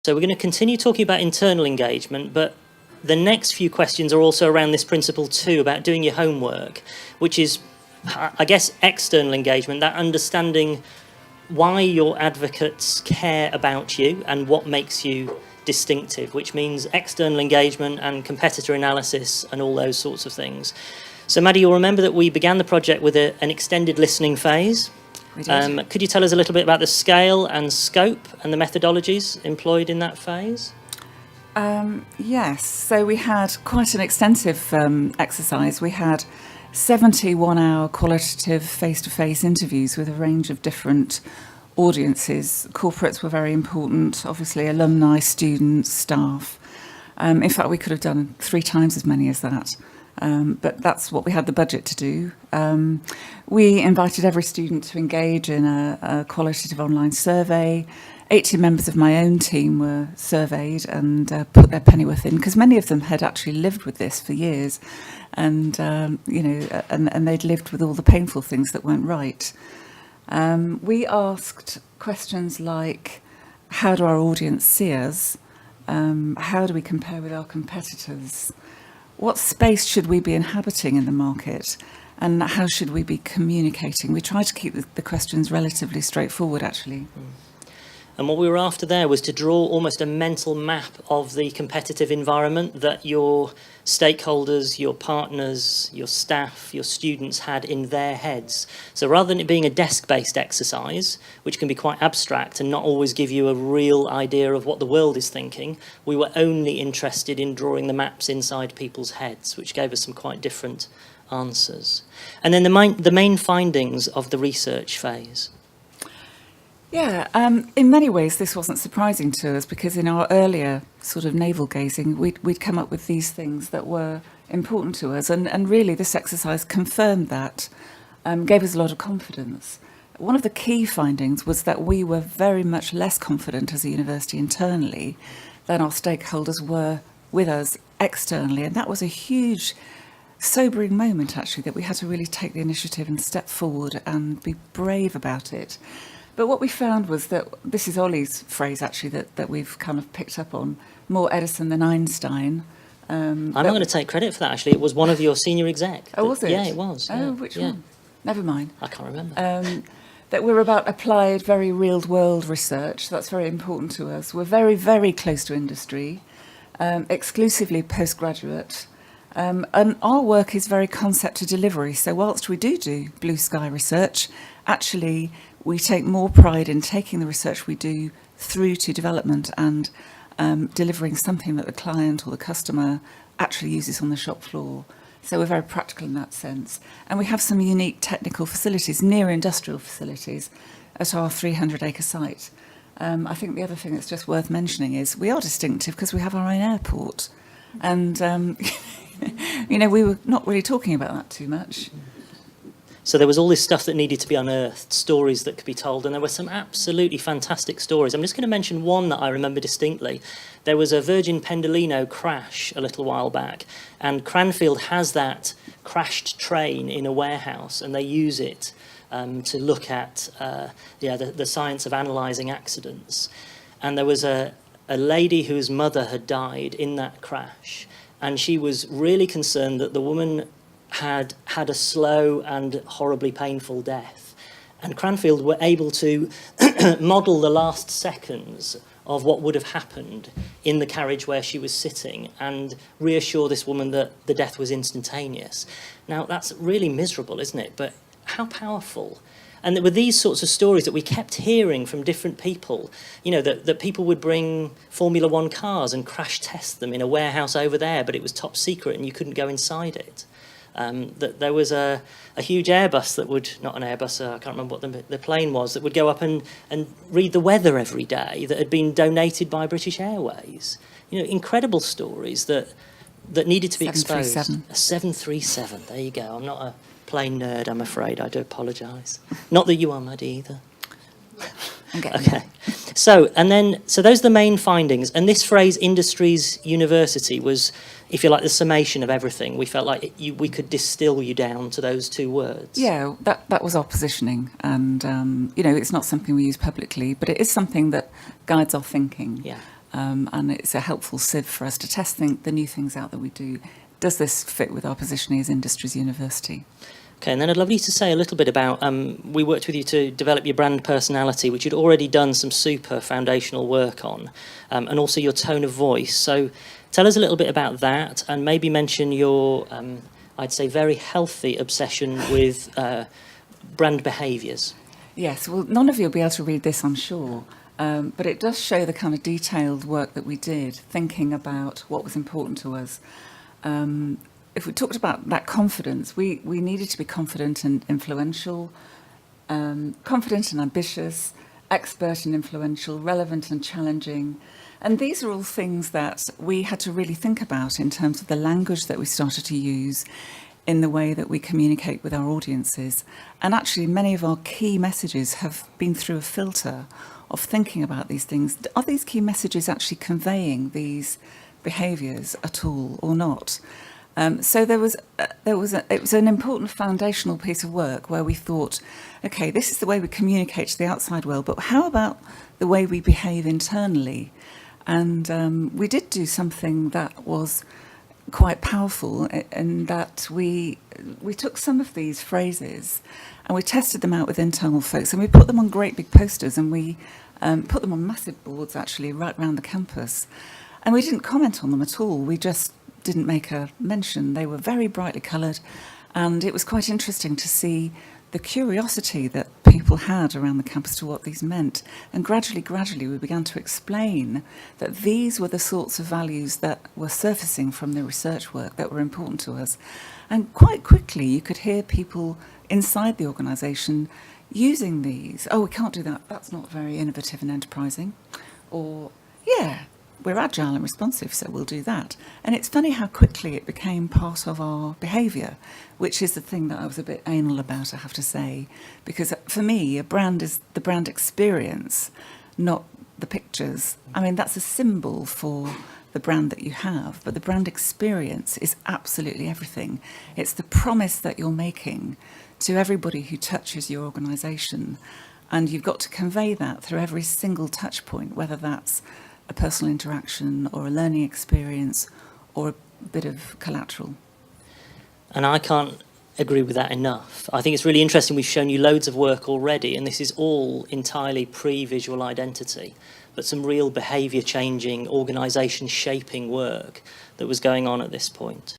So we're going to continue talking about internal engagement, but the next few questions are also around this principle too, about doing your homework, which is, I guess, external engagement, that understanding why your advocates care about you and what makes you distinctive, which means external engagement and competitor analysis and all those sorts of things. So Maddie, you'll remember that we began the project with an extended listening phase. We did. Could you tell us a little bit about the scale and scope and the methodologies employed in that phase? Yes, so we had quite an extensive exercise. We had 70 one-hour qualitative face-to-face interviews with a range of different audiences. Corporates were very important, obviously alumni, students, staff. In fact, we could have done 3 times as many as that. But that's what we had the budget to do. We invited every student to engage in a qualitative online survey. 80 members of my own team were surveyed and put their pennyworth in, because many of them had actually lived with this for years, and and they'd lived with all the painful things that weren't right. We asked questions like, how do our audience see us? How do we compare with our competitors? What space should we be inhabiting in the market? And how should we be communicating? We tried to keep the questions relatively straightforward, actually. And what we were after there was to draw almost a mental map of the competitive environment that your stakeholders, your partners, your staff, your students had in their heads. So rather than it being a desk-based exercise, which can be quite abstract and not always give you a real idea of what the world is thinking, we were only interested in drawing the maps inside people's heads, which gave us some quite different answers. And then the main findings of the research phase. Yeah, in many ways this wasn't surprising to us, because in our earlier sort of navel gazing, we'd come up with these things that were important to us, and really this exercise confirmed that, gave us a lot of confidence. One of the key findings was that we were very much less confident as a university internally than our stakeholders were with us externally, and that was a huge sobering moment actually, that we had to really take the initiative and step forward and be brave about it. But what we found was that, this is Ollie's phrase actually that we've kind of picked up on, more Edison than Einstein. I'm not going to take credit for that, actually. It was one of your senior exec. Oh, was it? Yeah, it was. Oh, which one? Never mind. I can't remember. That we're about applied, very real-world research. That's very important to us. We're very, very close to industry, exclusively postgraduate. And our work is very concept to delivery. So whilst we do blue sky research, actually we take more pride in taking the research we do through to development and delivering something that the client or the customer actually uses on the shop floor. So we're very practical in that sense. And we have some unique technical facilities, near industrial facilities, at our 300-acre site. I think the other thing that's just worth mentioning is we are distinctive because we have our own airport. And, we were not really talking about that too much. So there was all this stuff that needed to be unearthed, stories that could be told, and there were some absolutely fantastic stories. I'm just going to mention one that I remember distinctly. There was a Virgin Pendolino crash a little while back, and Cranfield has that crashed train in a warehouse, and they use it to look at the science of analysing accidents. And there was a lady whose mother had died in that crash, and she was really concerned that the woman had a slow and horribly painful death. And Cranfield were able to model the last seconds of what would have happened in the carriage where she was sitting and reassure this woman that the death was instantaneous. Now, that's really miserable, isn't it? But how powerful. And there were these sorts of stories that we kept hearing from different people, that people would bring Formula One cars and crash test them in a warehouse over there, but it was top secret and you couldn't go inside it. That there was a huge Airbus that would, not an Airbus, I can't remember what the plane was, that would go up and read the weather every day that had been donated by British Airways. Incredible stories that needed to be exposed. A 737, there you go. I'm not a plane nerd, I'm afraid. I do apologise. Not that you are, Maddie, either. Okay. So those are the main findings. And this phrase, industries university, was, if you like, the summation of everything. We felt like we could distill you down to those 2 words. Yeah, that was our positioning. And, it's not something we use publicly, but it is something that guides our thinking. Yeah. and it's a helpful sieve for us to test the new things out that we do. Does this fit with our positioning as Industries University? Okay, and then I'd love you to say a little bit about, we worked with you to develop your brand personality, which you'd already done some super foundational work on, and also your tone of voice. So tell us a little bit about that, and maybe mention your, I'd say, very healthy obsession with brand behaviours. Yes, well, none of you will be able to read this, I'm sure, but it does show the kind of detailed work that we did, thinking about what was important to us. If we talked about that confidence, we needed to be confident and influential, confident and ambitious, expert and influential, relevant and challenging. And these are all things that we had to really think about in terms of the language that we started to use, in the way that we communicate with our audiences. And actually, many of our key messages have been through a filter of thinking about these things. Are these key messages actually conveying these behaviours at all or not? So it was an important foundational piece of work where we thought, okay, this is the way we communicate to the outside world, but how about the way we behave internally? And we did do something that was quite powerful in that we took some of these phrases and we tested them out with internal folks, and we put them on great big posters, and we put them on massive boards actually right around the campus. And we didn't comment on them at all. We just didn't make a mention. They were very brightly coloured, and it was quite interesting to see the curiosity that people had around the campus to what these meant. And gradually we began to explain that these were the sorts of values that were surfacing from the research work that were important to us. And quite quickly you could hear people inside the organisation using these. Oh, we can't do that. That's not very innovative and enterprising. Or, yeah, we're agile and responsive, so we'll do that. And it's funny how quickly it became part of our behaviour, which is the thing that I was a bit anal about, I have to say. Because for me, a brand is the brand experience, not the pictures. I mean, that's a symbol for the brand that you have, but the brand experience is absolutely everything. It's the promise that you're making to everybody who touches your organisation. And you've got to convey that through every single touch point, whether that's a personal interaction or a learning experience or a bit of collateral. And I can't agree with that enough. I think it's really interesting. We've shown you loads of work already, and this is all entirely pre-visual identity, but some real behaviour changing, organisation shaping work that was going on at this point.